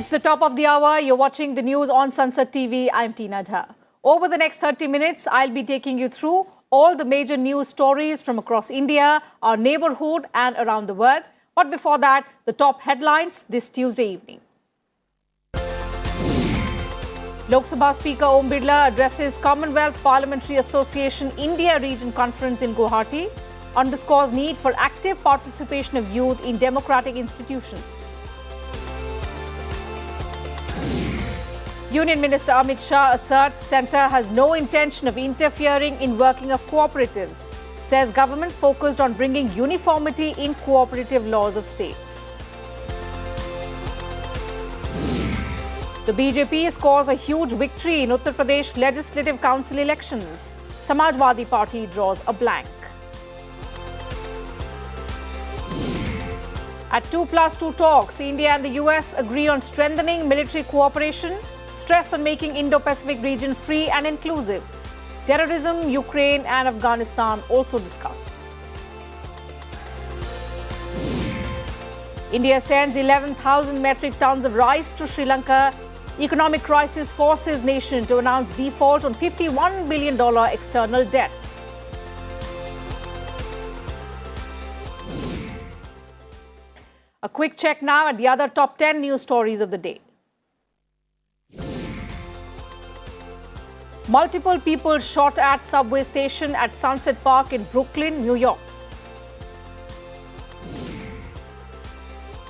It's the top of the hour. You're watching the news on Sansad TV. I'm Teena Jha. Over the next 30 minutes, I'll be taking you through all the major news stories from across India, our neighborhood and around the world. But before that, the top headlines this Tuesday evening. Lok Sabha Speaker Om Birla addresses Commonwealth Parliamentary Association India Region Conference in Guwahati, underscores need for active participation of youth in democratic institutions. Union Minister Amit Shah asserts centre has no intention of interfering in working of cooperatives, says government focused on bringing uniformity in cooperative laws of states. The BJP scores a huge victory in Uttar Pradesh Legislative Council elections. Samajwadi Party draws a blank. At 2+2 talks, India and the US agree on strengthening military cooperation, stress on making Indo-Pacific region free and inclusive. Terrorism, Ukraine and Afghanistan also discussed. India sends 11,000 metric tons of rice to Sri Lanka. Economic crisis forces nation to announce default on $51 billion external debt. A quick check now at the other top 10 news stories of the day. Multiple people shot at subway station at Sunset Park in Brooklyn, New York.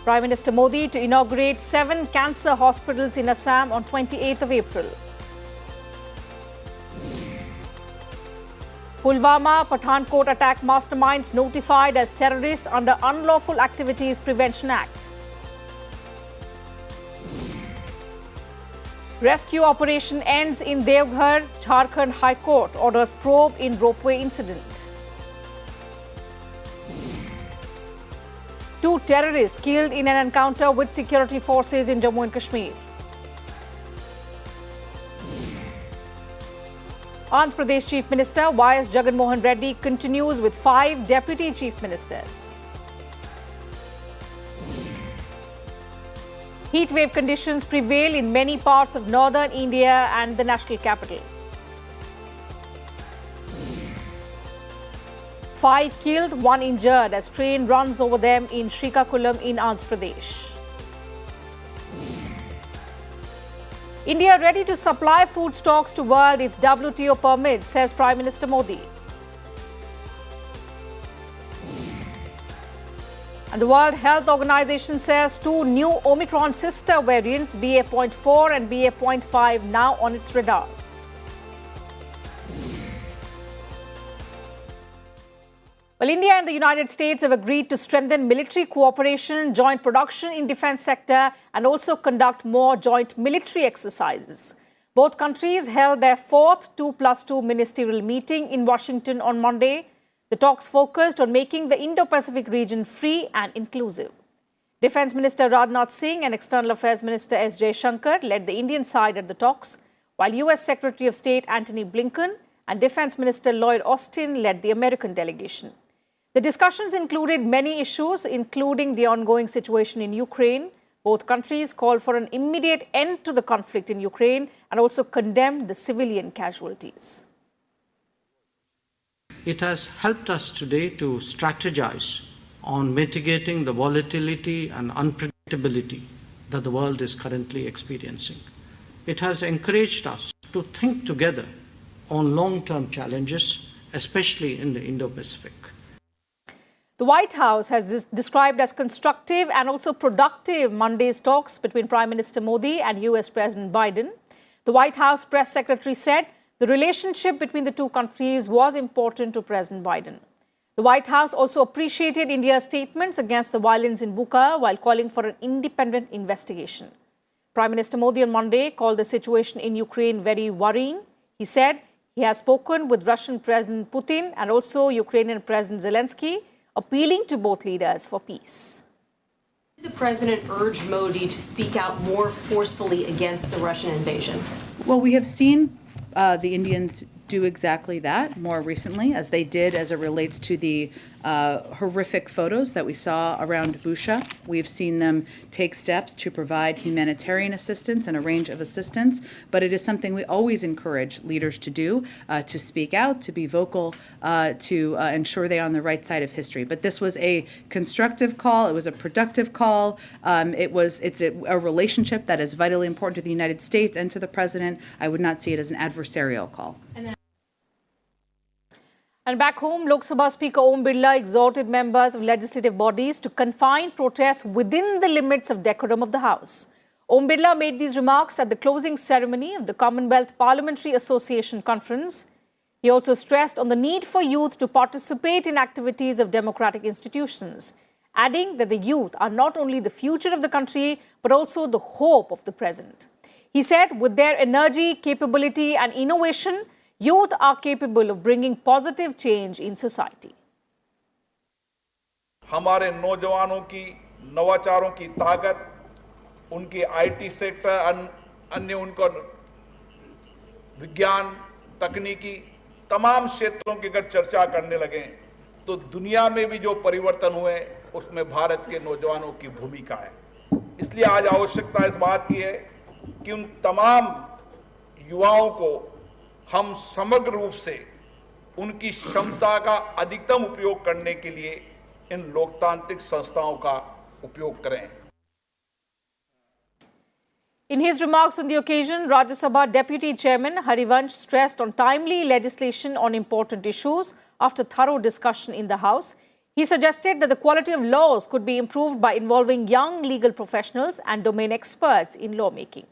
Prime Minister Modi to inaugurate 7 cancer hospitals in Assam on 28th of April. Pulwama Pathankot attack masterminds notified as terrorists under Unlawful Activities Prevention Act. Rescue operation ends in Devghar. Jharkhand High Court orders probe in ropeway incident. 2 terrorists killed in an encounter with security forces in Jammu and Kashmir. Andhra Pradesh Chief Minister Y.S. Jagan Mohan Reddy continues with 5 deputy chief ministers. Heat wave conditions prevail in many parts of northern India and the national capital. 5 killed, 1 injured as train runs over them in Srikakulam in Andhra Pradesh. India ready to supply food stocks to world if WTO permits, says Prime Minister Modi. And the World Health Organization says 2 new Omicron sister variants, BA.4 and BA.5, now on its radar. Well, India and the United States have agreed to strengthen military cooperation, joint production in defense sector, and also conduct more joint military exercises. Both countries held their 4th 2+2 ministerial meeting in Washington on Monday. The talks focused on making the Indo-Pacific region free and inclusive. Defence Minister Rajnath Singh and External Affairs Minister S. Jaishankar led the Indian side at the talks, while US Secretary of State Antony Blinken and Defence Minister Lloyd Austin led the American delegation. The discussions included many issues, including the ongoing situation in Ukraine. Both countries called for an immediate end to the conflict in Ukraine and also condemned the civilian casualties. It has helped us today to strategize on mitigating the volatility and unpredictability that the world is currently experiencing. It has encouraged us to think together on long-term challenges, especially in the Indo-Pacific. The White House has described as constructive and also productive Monday's talks between Prime Minister Modi and US President Biden. The White House press secretary said the relationship between the 2 countries was important to President Biden. The White House also appreciated India's statements against the violence in Bucha while calling for an independent investigation. Prime Minister Modi on Monday called the situation in Ukraine very worrying. He said he has spoken with Russian President Putin and also Ukrainian President Zelensky, appealing to both leaders for peace. Did the president urge Modi to speak out more forcefully against the Russian invasion? Well, we have seen the Indians do exactly that more recently, as they did as it relates to the horrific photos that we saw around Busha. We've seen them take steps to provide humanitarian assistance and a range of assistance, but it is something we always encourage leaders to do, to speak out, to be vocal, to ensure they are on the right side of history. But this was a constructive call. It was a productive call. It's a relationship that is vitally important to the United States and to the President. I would not see it as an adversarial call. And back home, Lok Sabha Speaker Om Birla exhorted members of legislative bodies to confine protests within the limits of decorum of the House. Om Birla made these remarks at the closing ceremony of the Commonwealth Parliamentary Association Conference. He also stressed on the need for youth to participate in activities of democratic institutions, adding that the youth are not only the future of the country, but also the hope of the present. He said, with their energy, capability and innovation, youth are capable of bringing positive change in society. हमारे नौजवानों की नवाचारों की ताकत, उनके IT sector, अन्य उनको विज्ञान, तकनीकी तमाम क्षेत्रों की अगर चर्चा करने लगे तो दुनिया में भी जो परिवर्तन हुए उसमें भारत के नौजवानों की भूमिका है। इसलिए आज आवश्यकता इस बात की है कि उन तमाम युवाओं को हम समग्र रूप से उनकी क्षमता का अधिकतम उपयोग करने के लिए इन लोकतांत्रिक संस्थाओं का उपयोग करें। In his remarks on the occasion, Rajya Sabha Deputy Chairman Harivansh stressed on timely legislation on important issues after thorough discussion in the House. He suggested that the quality of laws could be improved by involving young legal professionals and domain experts in lawmaking.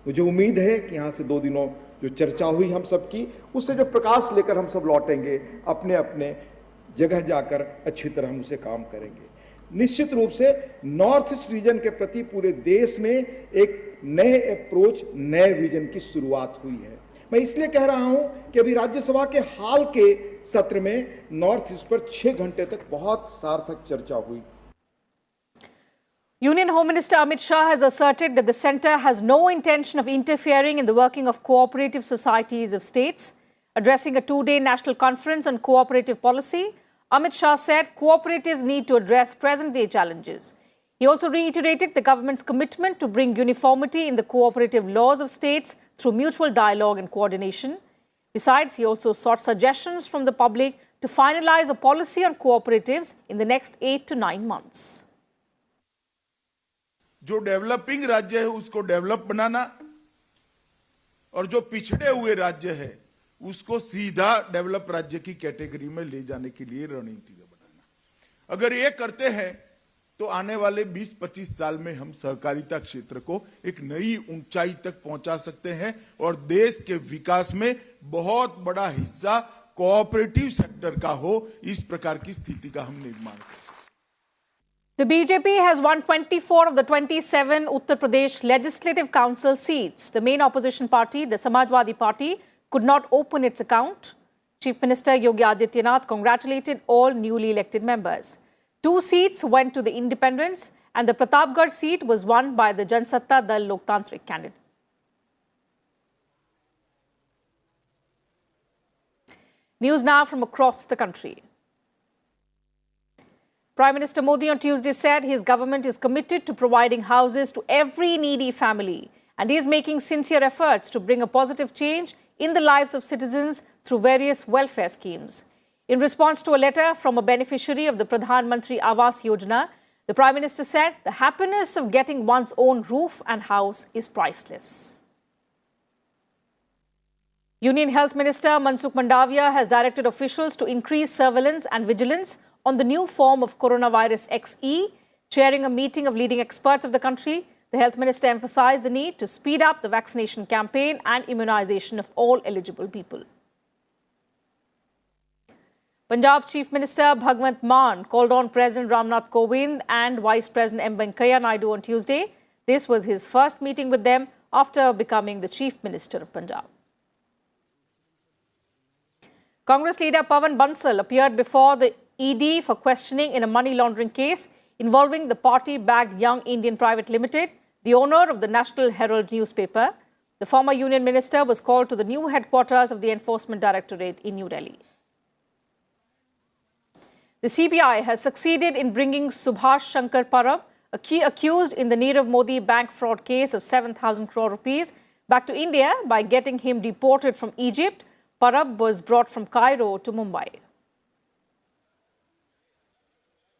मुझे उम्मीद है कि यहाँ से 2 दिनों जो चर्चा हुई हम सब की, उससे जो प्रकाश लेकर हम सब लौटेंगे, अपने अपने जगह जाकर अच्छी तरह हम उसे काम करेंगे। निश्चित रूप से नॉर्थ ईस्ट रीजन के प्रति पूरे देश में एक नए अप्रोच, नए विजन की शुरुआत हुई है। मैं इसलिए कह रहा हूं कि अभी राज्यसभा के हाल के सत्र में नॉर्थ ईस्ट पर 6 घंटे तक बहुत सार्थक चर्चा हुई। Union Home Minister Amit Shah has asserted that the centre has no intention of interfering in the working of cooperative societies of states. Addressing a 2-day national conference on cooperative policy, Amit Shah said cooperatives need to address present-day challenges. He also reiterated the government's commitment to bring uniformity in the cooperative laws of states through mutual dialogue and coordination. Besides, he also sought suggestions from the public to finalize a policy on cooperatives in the next 8 to 9 months. जो developing राज्य है उसको develop बनाना और जो पिछड़े हुए राज्य है उसको सीधा डेवलप राज्य की कैटेगरी में ले जाने के लिए रणनीति बनाना। अगर ये करते हैं तो आने वाले 20-25 साल में हम सहकारिता क्षेत्र को एक नई ऊंचाई तक पहुंचा सकते हैं और देश के विकास में बहुत बड़ा हिस्सा कोऑपरेटिव सेक्टर का हो, इस प्रकार की स्थिति का हम निर्माण करें। The BJP has won 24 of the 27 Uttar Pradesh Legislative Council seats. The main opposition party, the Samajwadi Party, could not open its account. Chief Minister Yogi Adityanath congratulated all newly elected members. 2 seats went to the independents and the Pratapgarh seat was won by the Jansatta Dal Loktantrik candidate. News now from across the country. Prime Minister Modi on Tuesday said his government is committed to providing houses to every needy family and is making sincere efforts to bring a positive change in the lives of citizens through various welfare schemes. In response to a letter from a beneficiary of the Pradhan Mantri Awas Yojana, the Prime Minister said the happiness of getting one's own roof and house is priceless. Union Health Minister Mansukh Mandavia has directed officials to increase surveillance and vigilance on the new form of coronavirus XE. Chairing a meeting of leading experts of the country, the Health Minister emphasized the need to speed up the vaccination campaign and immunization of all eligible people. Punjab's Chief Minister Bhagwant Mann called on President Ramnath Kovind and Vice President M. Venkaiah Naidu on Tuesday. This was his first meeting with them after becoming the Chief Minister of Punjab. Congress leader Pawan Bansal appeared before the ED for questioning in a money laundering case involving the party-backed Young Indian Private Limited, the owner of the National Herald newspaper. The former union minister was called to the new headquarters of the Enforcement Directorate in New Delhi. The CBI has succeeded in bringing Subhash Shankar Parab, a key accused in the Nirav Modi bank fraud case of 7,000 crore rupees, back to India by getting him deported from Egypt. Parab was brought from Cairo to Mumbai.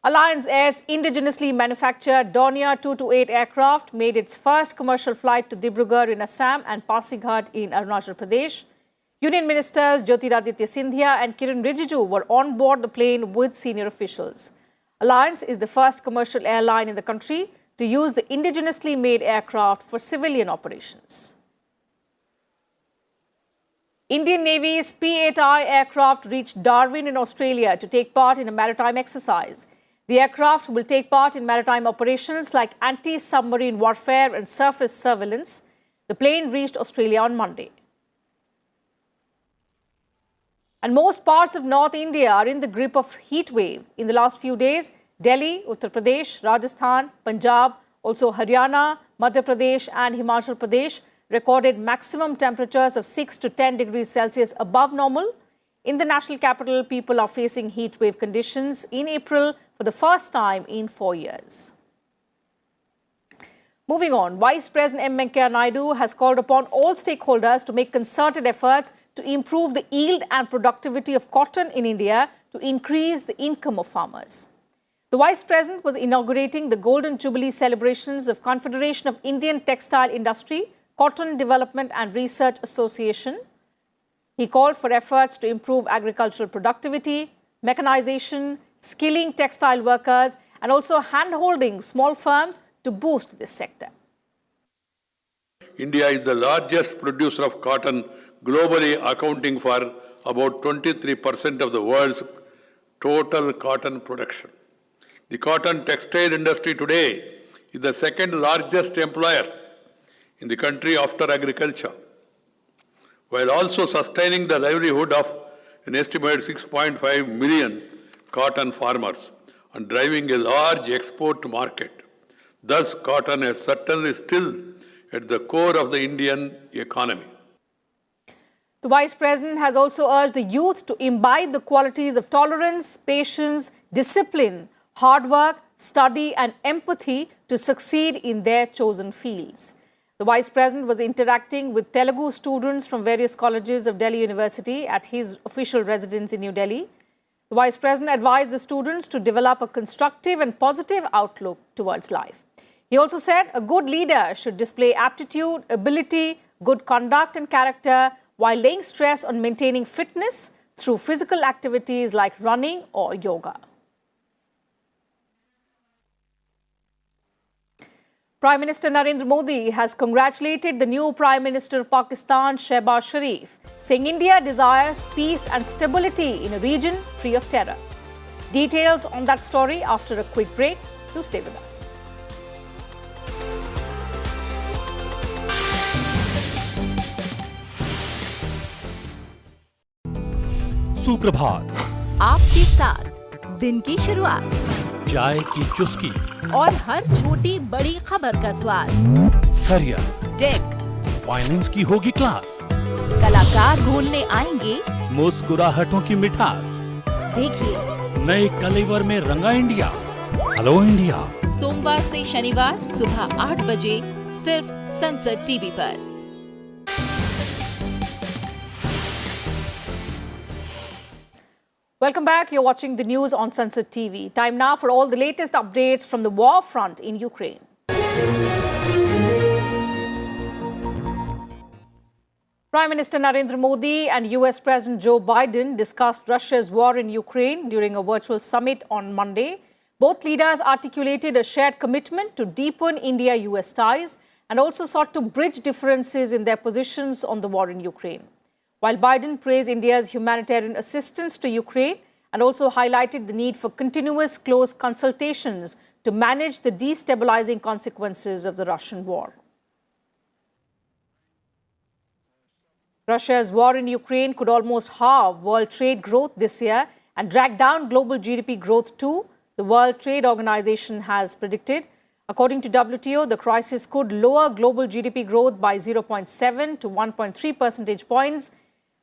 Alliance Air's indigenously manufactured Dahiya 228 aircraft made its first commercial flight to Dibrugarh in Assam and Pasighat in Arunachal Pradesh. Union Ministers Jyotiraditya Scindia and Kiran Rijiju were on board the plane with senior officials. Alliance is the first commercial airline in the country to use the indigenously made aircraft for civilian operations. Indian Navy's P-8I aircraft reached Darwin in Australia to take part in a maritime exercise. The aircraft will take part in maritime operations like anti-submarine warfare and surface surveillance. The plane reached Australia on Monday. And most parts of North India are in the grip of heat wave. In the last few days, Delhi, Uttar Pradesh, Rajasthan, Punjab, also Haryana, Madhya Pradesh and Himachal Pradesh recorded maximum temperatures of 6 to 10 degrees Celsius above normal. In the national capital, people are facing heat wave conditions in April for the first time in 4 years. Moving on, Vice President M. Venkaiah Naidu has called upon all stakeholders to make concerted efforts to improve the yield and productivity of cotton in India to increase the income of farmers. The Vice President was inaugurating the Golden Jubilee celebrations of Confederation of Indian Textile Industry, Cotton Development and Research Association. He called for efforts to improve agricultural productivity, mechanization, skilling textile workers, and also hand-holding small firms to boost this sector. India is the largest producer of cotton globally, accounting for about 23% of the world's total cotton production. The cotton textile industry today is the second largest employer in the country after agriculture, while also sustaining the livelihood of an estimated 6.5 million cotton farmers and driving a large export market. Thus, cotton is certainly still at the core of the Indian economy. The Vice President has also urged the youth to imbibe the qualities of tolerance, patience, discipline, hard work, study and empathy to succeed in their chosen fields. The Vice President was interacting with Telugu students from various colleges of Delhi University at his official residence in New Delhi. The Vice President advised the students to develop a constructive and positive outlook towards life. He also said a good leader should display aptitude, ability, good conduct and character while laying stress on maintaining fitness through physical activities like running or yoga. Prime Minister Narendra Modi has congratulated the new Prime Minister of Pakistan, Shiva Sharif, saying India desires peace and stability in a region free of terror. Details on that story after a quick break. Do stay with us. सुप्रभात आपके साथ दिन की शुरुआत, चाय की चुस्की और हर छोटी बड़ी खबर का स्वाद। करियर, टेक, फाइनेंस की होगी क्लास, कलाकार घोलने आएंगे मुस्कुराहटों की मिठास। देखिए नए कलेवर में रंगा इंडिया। हेलो इंडिया, सोमवार से शनिवार सुबह 8 बजे सिर्फ संसद टीवी पर। Welcome back. You're watching the news on Sansad TV. Time now for all the latest updates from the war front in Ukraine. Prime Minister Narendra Modi and US President Joe Biden discussed Russia's war in Ukraine during a virtual summit on Monday. Both leaders articulated a shared commitment to deepen India-US ties and also sought to bridge differences in their positions on the war in Ukraine. While Biden praised India's humanitarian assistance to Ukraine and also highlighted the need for continuous close consultations to manage the destabilizing consequences of the Russian war. Russia's war in Ukraine could almost halve world trade growth this year and drag down global GDP growth too, the World Trade Organization has predicted. According to WTO, the crisis could lower global GDP growth by 0.7 to 1.3 percentage points.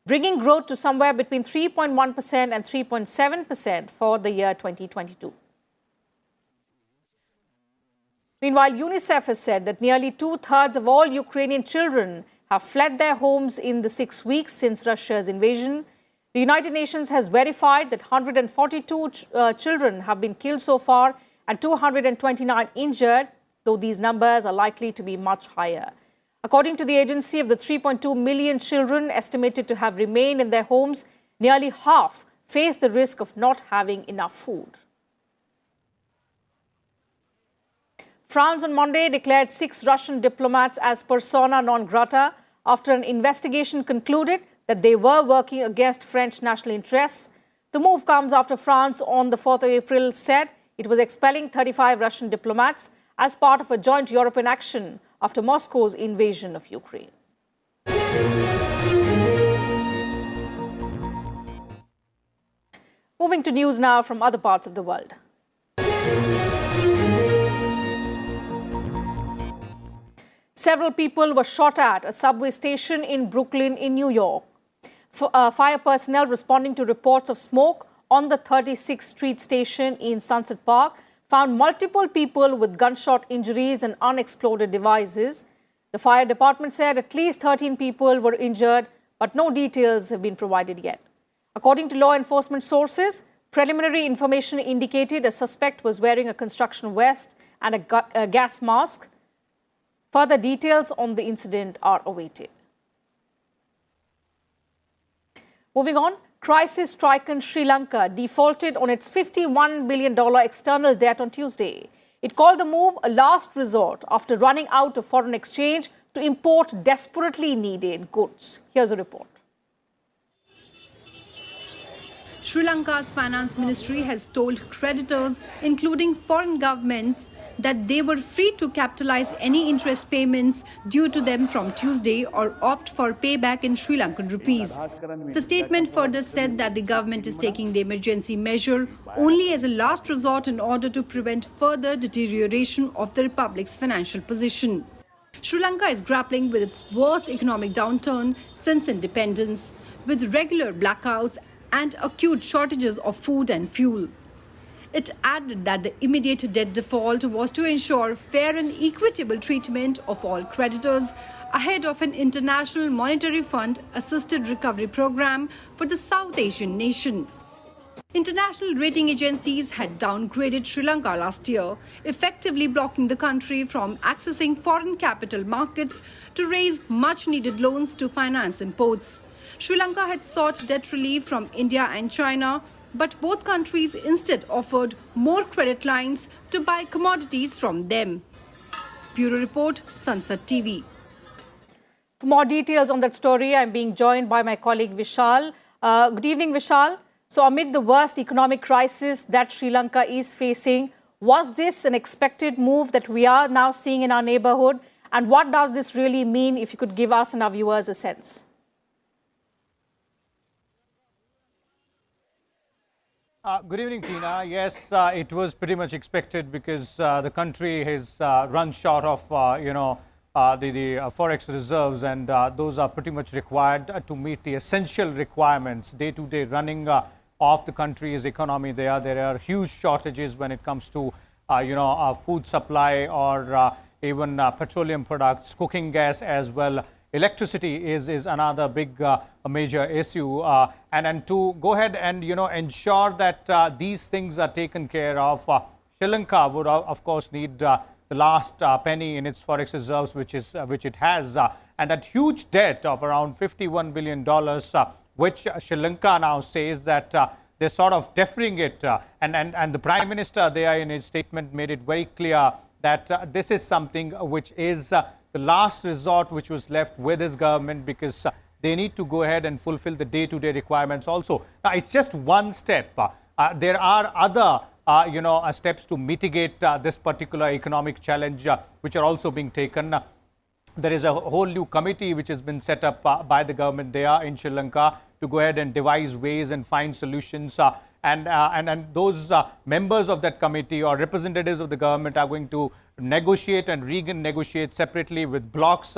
bringing growth to somewhere between 3.1% and 3.7% for the year 2022. Meanwhile, UNICEF has said that nearly 2/3 of all Ukrainian children have fled their homes in the 6 weeks since Russia's invasion. The United Nations has verified that 142 children have been killed so far and 229 injured, though these numbers are likely to be much higher. According to the agency, of the 3.2 million children estimated to have remained in their homes, nearly half face the risk of not having enough food. France on Monday declared 6 Russian diplomats as persona non grata after an investigation concluded that they were working against French national interests. The move comes after France on the 4th of April said it was expelling 35 Russian diplomats as part of a joint European action after Moscow's invasion of Ukraine. Moving to news now from other parts of the world. Several people were shot at a subway station in Brooklyn in New York. Fire personnel responding to reports of smoke on the 36th Street station in Sunset Park found multiple people with gunshot injuries and unexploded devices. The fire department said at least 13 people were injured, but no details have been provided yet. According to law enforcement sources, preliminary information indicated a suspect was wearing a construction vest and a gas mask. Further details on the incident are awaited. Moving on, crisis-stricken Sri Lanka defaulted on its $51 billion external debt on Tuesday. It called the move a last resort after running out of foreign exchange to import desperately needed goods. Here's a report. Sri Lanka's finance ministry has told creditors, including foreign governments, that they were free to capitalize any interest payments due to them from Tuesday or opt for payback in Sri Lankan rupees. The statement further said that the government is taking the emergency measure only as a last resort in order to prevent further deterioration of the republic's financial position. Sri Lanka is grappling with its worst economic downturn since independence, with regular blackouts and acute shortages of food and fuel. It added that the immediate debt default was to ensure fair and equitable treatment of all creditors ahead of an International Monetary Fund assisted recovery program for the South Asian nation. International rating agencies had downgraded Sri Lanka last year, effectively blocking the country from accessing foreign capital markets to raise much-needed loans to finance imports. Sri Lanka had sought debt relief from India and China, but both countries instead offered more credit lines to buy commodities from them. Bureau Report, Sansad TV. For more details on that story, I'm being joined by my colleague Vishal. Good evening, Vishal. So amid the worst economic crisis that Sri Lanka is facing, was this an expected move that we are now seeing in our neighborhood? And what does this really mean, if you could give us and our viewers a sense? Good evening, Teena. Yes, it was pretty much expected because the country has run short of, the forex reserves, and those are pretty much required to meet the essential requirements, day-to-day running of the country's economy. There are huge shortages when it comes to, food supply or even petroleum products, cooking gas as well. Electricity is another big major issue, and to go ahead and ensure that these things are taken care of, Sri Lanka would of course need the last penny in its forex reserves, which it has, and that huge debt of around $51 billion, which Sri Lanka now says that they're sort of deferring it, and the Prime Minister there in his statement made it very clear that this is something which is the last resort which was left with his government, because they need to go ahead and fulfill the day-to-day requirements also. Now, it's just one step. There are other, steps to mitigate this particular economic challenge, which are also being taken. There is a whole new committee which has been set up by the government there in Sri Lanka to go ahead and devise ways and find solutions. and those members of that committee or representatives of the government are going to negotiate and negotiate separately with blocs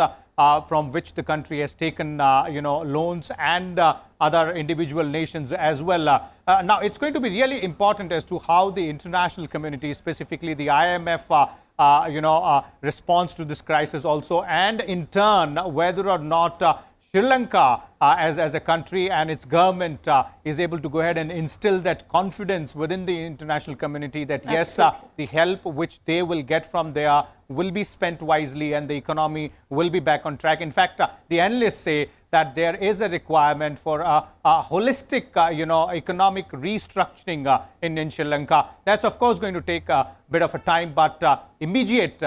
from which the country has taken, loans and other individual nations as well. Now, it's going to be really important as to how the international community, specifically the IMF, responds to this crisis also, and in turn, whether or not Sri Lanka as a country and its government is able to go ahead and instill that confidence within the international community that yes, the help which they will get from there will be spent wisely and the economy will be back on track. In fact, the analysts say that there is a requirement for a holistic, economic restructuring in Sri Lanka. That's of course going to take a bit of a time, but immediate,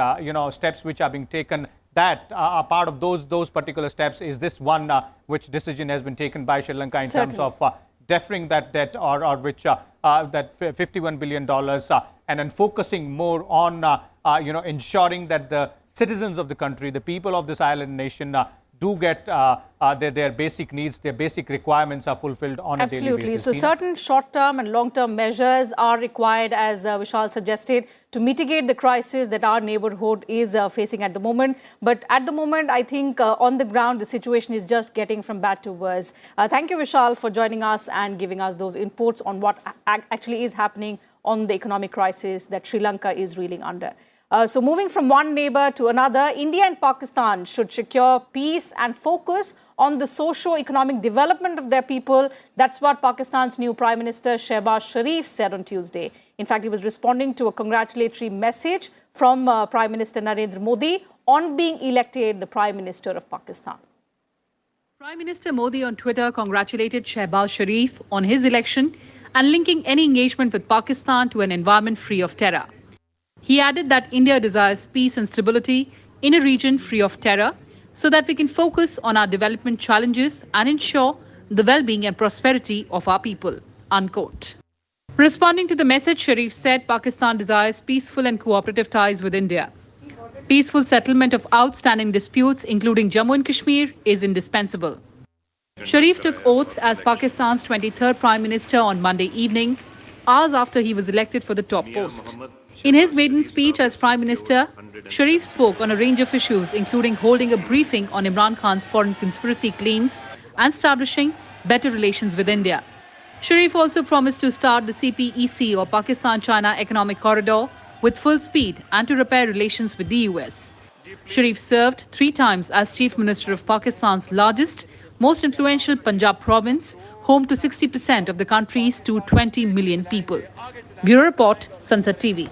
steps which are being taken. That a part of those particular steps is this one, which decision has been taken by Sri Lanka in terms of deferring that debt or which that $51 billion and then focusing more on ensuring that the citizens of the country, the people of this island nation, do get their basic needs, their basic requirements are fulfilled on a daily basis. So certain short-term and long-term measures are required, as Vishal suggested, to mitigate the crisis that our neighborhood is facing at the moment. But at the moment, I think on the ground, the situation is just getting from bad to worse. Thank you, Vishal, for joining us and giving us those inputs on what actually is happening on the economic crisis that Sri Lanka is reeling under. So moving from one neighbor to another, India and Pakistan should secure peace and focus on the socio-economic development of their people. That's what Pakistan's new Prime Minister Shiva Sharif said on Tuesday. In fact, he was responding to a congratulatory message from Prime Minister Narendra Modi on being elected the Prime Minister of Pakistan. Prime Minister Modi on Twitter congratulated Shehbaz Sharif on his election and linking any engagement with Pakistan to an environment free of terror. He added that India desires peace and stability in a region free of terror so that we can focus on our development challenges and ensure the well-being and prosperity of our people, unquote. Responding to the message, Sharif said Pakistan desires peaceful and cooperative ties with India. Peaceful settlement of outstanding disputes, including Jammu and Kashmir, is indispensable. Sharif took oath as Pakistan's 23rd Prime Minister on Monday evening, hours after he was elected for the top post. In his maiden speech as Prime Minister, Sharif spoke on a range of issues, including holding a briefing on Imran Khan's foreign conspiracy claims and establishing better relations with India. Sharif also promised to start the CPEC or Pakistan-China Economic Corridor with full speed and to repair relations with the US. Sharif served 3 times as Chief Minister of Pakistan's largest, most influential Punjab province, home to 60% of the country's 220 million people. Bureau Report, Sansad TV.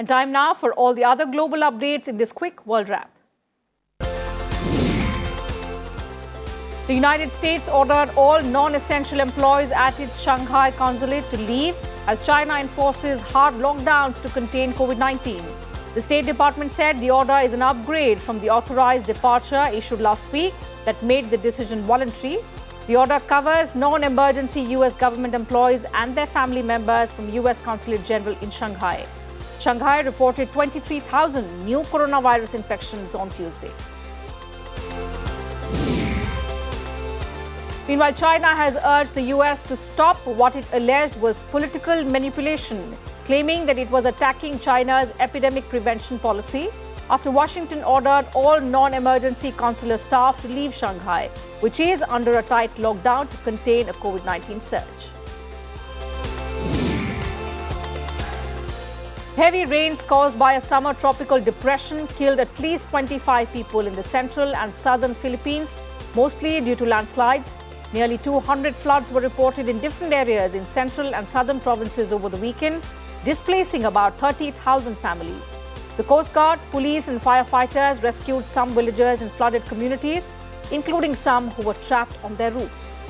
And time now for all the other global updates in this quick world wrap. The United States ordered all non-essential employees at its Shanghai consulate to leave as China enforces hard lockdowns to contain COVID-19. The State Department said the order is an upgrade from the authorized departure issued last week that made the decision voluntary. The order covers non-emergency US government employees and their family members from US Consulate General in Shanghai. Shanghai reported 23,000 new coronavirus infections on Tuesday. Meanwhile, China has urged the US to stop what it alleged was political manipulation, claiming that it was attacking China's epidemic prevention policy after Washington ordered all non-emergency consular staff to leave Shanghai, which is under a tight lockdown to contain a COVID-19 surge. Heavy rains caused by a summer tropical depression killed at least 25 people in the central and southern Philippines, mostly due to landslides. Nearly 200 floods were reported in different areas in central and southern provinces over the weekend, displacing about 30,000 families. The Coast Guard, police and firefighters rescued some villagers in flooded communities, including some who were trapped on their roofs.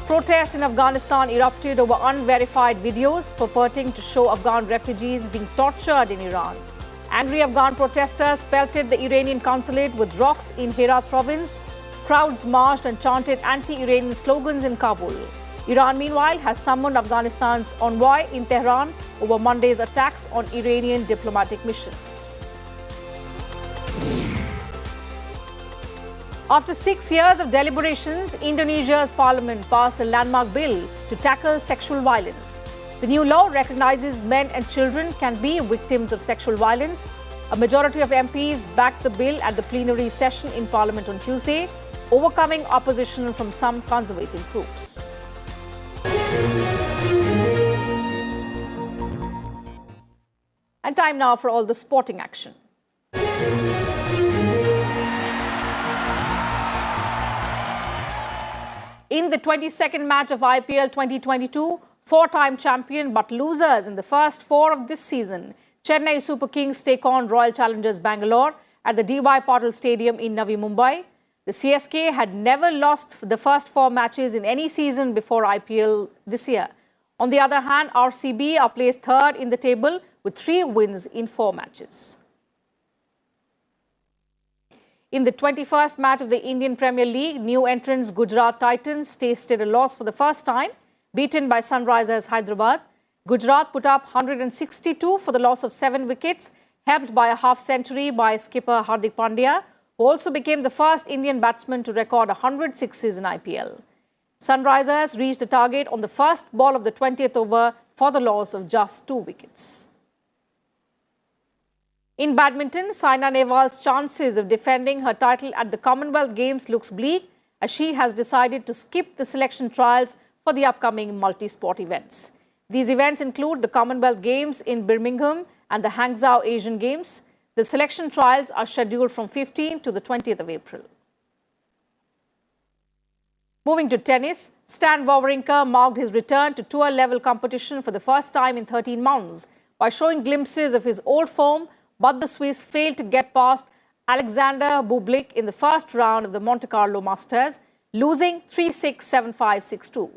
Protests in Afghanistan erupted over unverified videos purporting to show Afghan refugees being tortured in Iran. Angry Afghan protesters pelted the Iranian consulate with rocks in Herat province. Crowds marched and chanted anti-Iranian slogans in Kabul. Iran, meanwhile, has summoned Afghanistan's envoy in Tehran over Monday's attacks on Iranian diplomatic missions. After 6 years of deliberations, Indonesia's parliament passed a landmark bill to tackle sexual violence. The new law recognizes men and children can be victims of sexual violence. A majority of MPs backed the bill at the plenary session in Parliament on Tuesday, overcoming opposition from some conservative groups. And time now for all the sporting action. In the 22nd match of IPL 2022, four-time champion but losers in the first four of this season, Chennai Super Kings take on Royal Challengers Bangalore at the D.Y. Patil Stadium in Navi Mumbai. The CSK had never lost the first four matches in any season before IPL this year. On the other hand, RCB are placed third in the table with 3 wins in 4 matches. In the 21st match of the Indian Premier League, new entrants Gujarat Titans tasted a loss for the first time, beaten by Sunrisers Hyderabad. Gujarat put up 162 for the loss of 7 wickets, helped by a half-century by skipper Hardik Pandya, who also became the first Indian batsman to record 100 sixes in IPL. Sunrisers reached the target on the first ball of the 20th over for the loss of just 2 wickets. In badminton, Saina Nehwal's chances of defending her title at the Commonwealth Games looks bleak as she has decided to skip the selection trials for the upcoming multi-sport events. These events include the Commonwealth Games in Birmingham and the Hangzhou Asian Games. The selection trials are scheduled from 15th to the 20th of April. Moving to tennis, Stan Wawrinka marked his return to tour-level competition for the first time in 13 months by showing glimpses of his old form, but the Swiss failed to get past Alexander Bublik in the first round of the Monte Carlo Masters, losing 3-6, 7-5, 6-2.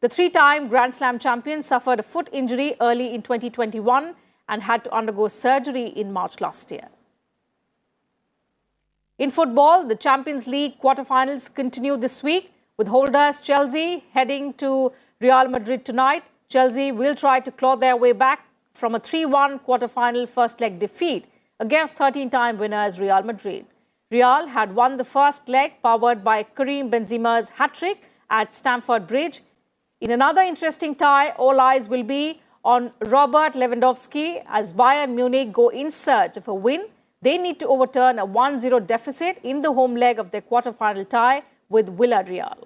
The 3-time Grand Slam champion suffered a foot injury early in 2021 and had to undergo surgery in March last year. In football, the Champions League quarterfinals continue this week, with holders Chelsea heading to Real Madrid tonight. Chelsea will try to claw their way back from a 3-1 quarterfinal first-leg defeat against 13-time winners Real Madrid. Real had won the first leg powered by Karim Benzema's hat-trick at Stamford Bridge. In another interesting tie, all eyes will be on Robert Lewandowski as Bayern Munich go in search of a win. They need to overturn a 1-0 deficit in the home leg of their quarterfinal tie with Villarreal.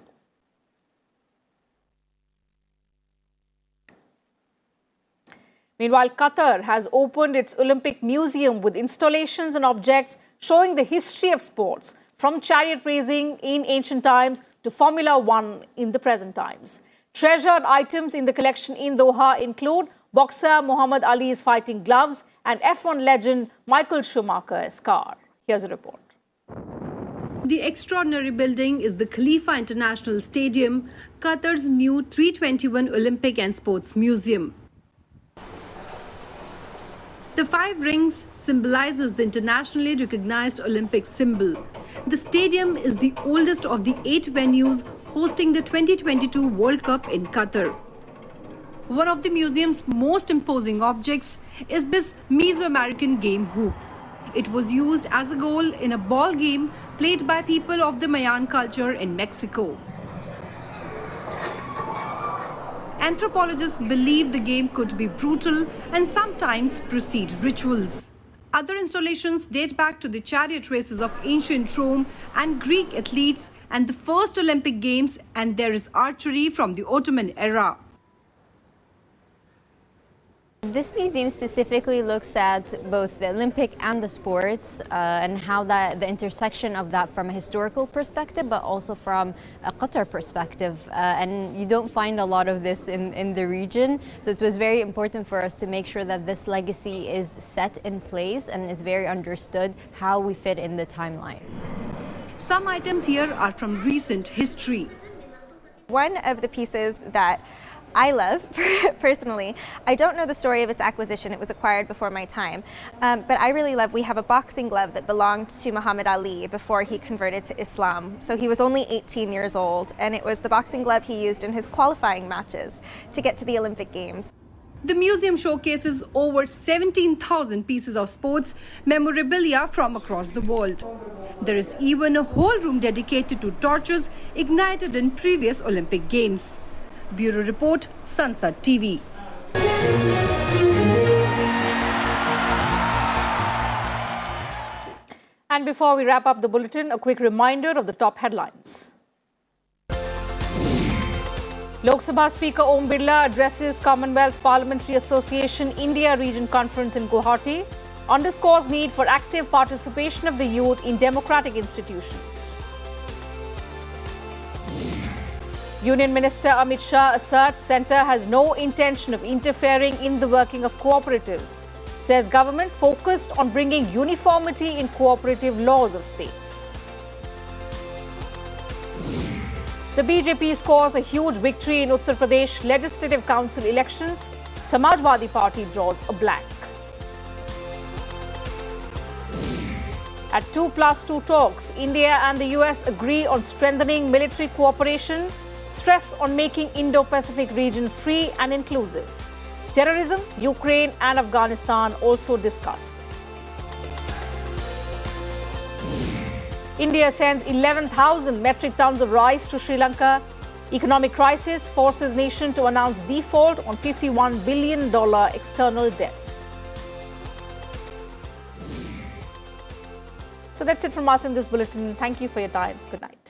Meanwhile, Qatar has opened its Olympic Museum with installations and objects showing the history of sports, from chariot racing in ancient times to Formula One in the present times. Treasured items in the collection in Doha include boxer Muhammad Ali's fighting gloves and F1 legend Michael Schumacher's car. Here's a report. The extraordinary building is the Khalifa International Stadium, Qatar's new 321 Olympic and Sports Museum. The 5 rings symbolizes the internationally recognized Olympic symbol. The stadium is the oldest of the 8 venues hosting the 2022 World Cup in Qatar. One of the museum's most imposing objects is this Mesoamerican game hoop. It was used as a goal in a ball game played by people of the Mayan culture in Mexico. Anthropologists believe the game could be brutal and sometimes precede rituals. Other installations date back to the chariot races of ancient Rome and Greek athletes and the first Olympic Games, and there is archery from the Ottoman era. This museum specifically looks at both the Olympic and the sports and how the intersection of that from a historical perspective, but also from a Qatar perspective. And you don't find a lot of this in the region. So it was very important for us to make sure that this legacy is set in place and is very understood how we fit in the timeline. Some items here are from recent history. One of the pieces that I love personally. I don't know the story of its acquisition. It was acquired before my time. But I really love, we have a boxing glove that belonged to Muhammad Ali before he converted to Islam. So he was only 18 years old, and it was the boxing glove he used in his qualifying matches to get to the Olympic Games. The museum showcases over 17,000 pieces of sports memorabilia from across the world. There is even a whole room dedicated to torches ignited in previous Olympic Games. Bureau Report, Sansad TV. And before we wrap up the bulletin, a quick reminder of the top headlines. Lok Sabha Speaker Om Birla addresses Commonwealth Parliamentary Association India Region Conference in Guwahati, underscores need for active participation of the youth in democratic institutions. Union Minister Amit Shah asserts centre has no intention of interfering in the working of cooperatives. Says government focused on bringing uniformity in cooperative laws of states. The BJP scores a huge victory in Uttar Pradesh Legislative Council elections. Samajwadi Party draws a blank. At 2+2 talks, India and the US agree on strengthening military cooperation, stress on making Indo-Pacific region free and inclusive. Terrorism, Ukraine and Afghanistan also discussed. India sends 11,000 metric tons of rice to Sri Lanka. Economic crisis forces nation to announce default on $51 billion external debt. So that's it from us in this bulletin. Thank you for your time. Good night.